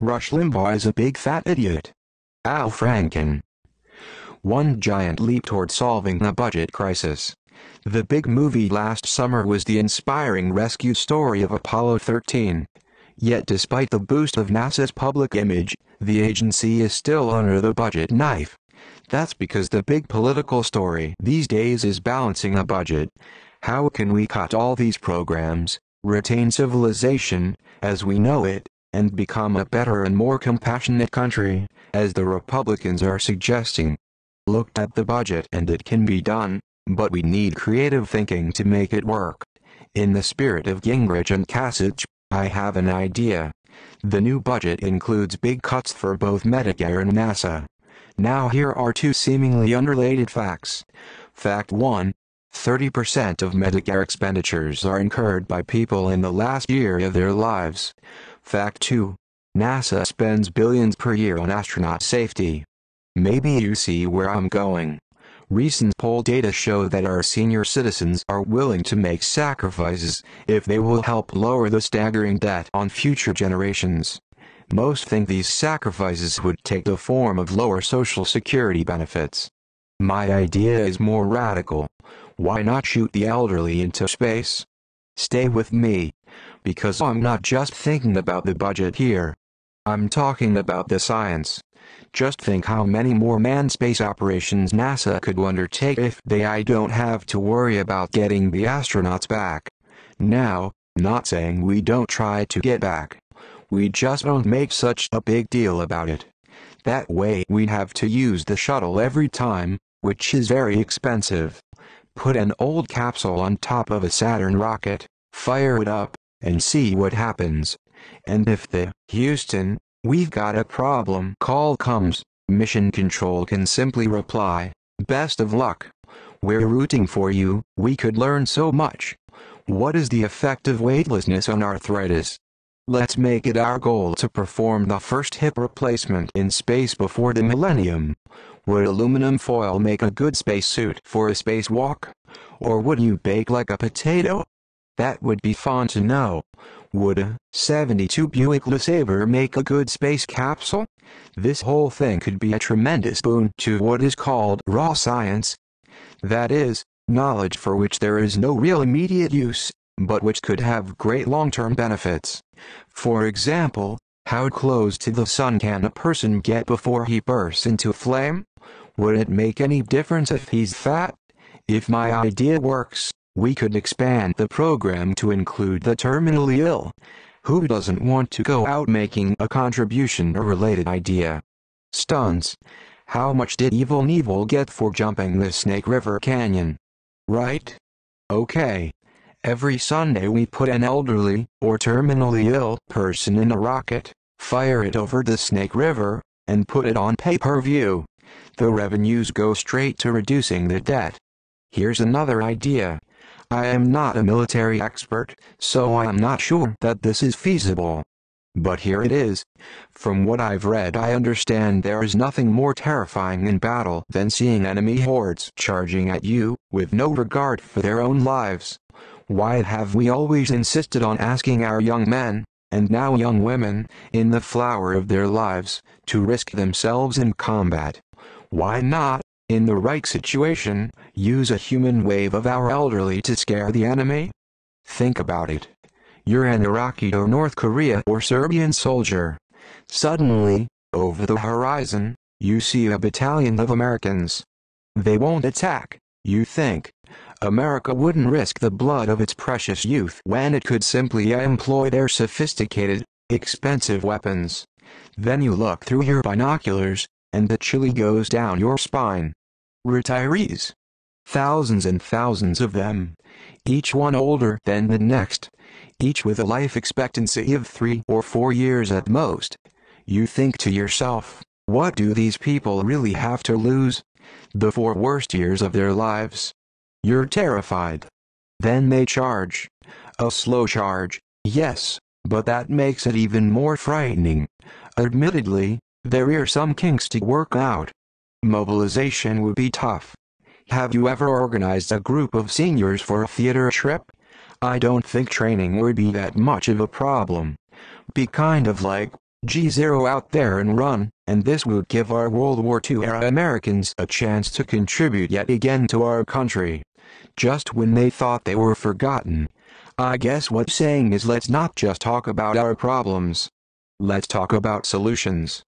Rush Limbaugh is a big fat idiot. Al Franken. One giant leap toward solving the budget crisis. The big movie last summer was the inspiring rescue story of Apollo 13. Yet despite the boost of NASA's public image, the agency is still under the budget knife. That's because the big political story these days is balancing the budget. How can we cut all these programs, retain civilization, as we know it, and become a better and more compassionate country, as the Republicans are suggesting? Looked at the budget and it can be done, but we need creative thinking to make it work. In the spirit of Gingrich and Kasich, I have an idea. The new budget includes big cuts for both Medicare and NASA. Now here are two seemingly unrelated facts. Fact 1. 30% of Medicare expenditures are incurred by people in the last year of their lives. Fact 2. NASA spends billions per year on astronaut safety. Maybe you see where I'm going. Recent poll data show that our senior citizens are willing to make sacrifices if they will help lower the staggering debt on future generations. Most think these sacrifices would take the form of lower Social Security benefits. My idea is more radical. Why not shoot the elderly into space? Stay with me, because I'm not just thinking about the budget here. I'm talking about the science. Just think how many more manned space operations NASA could undertake if they don't have to worry about getting the astronauts back. Now, not saying we don't try to get back. We just don't make such a big deal about it. That way we'd have to use the shuttle every time, which is very expensive. Put an old capsule on top of a Saturn rocket, fire it up, and see what happens. And if the Houston, we've got a problem call comes, Mission Control can simply reply, best of luck. We're rooting for you. We could learn so much. What is the effect of weightlessness on arthritis? Let's make it our goal to perform the first hip replacement in space before the millennium. Would aluminum foil make a good spacesuit for a spacewalk? Or would you bake like a potato? That would be fun to know. Would a 72 Buick LeSabre make a good space capsule? This whole thing could be a tremendous boon to what is called raw science. That is, knowledge for which there is no real immediate use, but which could have great long-term benefits. For example, how close to the sun can a person get before he bursts into flame? Would it make any difference if he's fat? If my idea works, we could expand the program to include the terminally ill. Who doesn't want to go out making a contribution or related idea? Stunts. How much did Evil Knievel get for jumping the Snake River Canyon? Right? Okay. Every Sunday we put an elderly or terminally ill person in a rocket, fire it over the Snake River, and put it on pay-per-view. The revenues go straight to reducing the debt. Here's another idea. I am not a military expert, so I am not sure that this is feasible. But here it is. From what I've read, I understand there is nothing more terrifying in battle than seeing enemy hordes charging at you, with no regard for their own lives. Why have we always insisted on asking our young men, and now young women, in the flower of their lives, to risk themselves in combat? Why not, in the right situation, use a human wave of our elderly to scare the enemy? Think about it. You're an Iraqi or North Korea or Serbian soldier. Suddenly, over the horizon, you see a battalion of Americans. They won't attack, you think. America wouldn't risk the blood of its precious youth when it could simply employ their sophisticated, expensive weapons. Then you look through your binoculars, and the chilly goes down your spine. Retirees. Thousands and thousands of them. Each one older than the next. Each with a life expectancy of 3 or 4 years at most. You think to yourself, what do these people really have to lose? The 4 worst years of their lives. You're terrified. Then they charge. A slow charge, yes, but that makes it even more frightening. Admittedly, there are some kinks to work out. Mobilization would be tough. Have you ever organized a group of seniors for a theater trip? I don't think training would be that much of a problem. Be kind of like, G0 out there and run, and this would give our World War II era Americans a chance to contribute yet again to our country. Just when they thought they were forgotten. I guess what saying is, let's not just talk about our problems. Let's talk about solutions.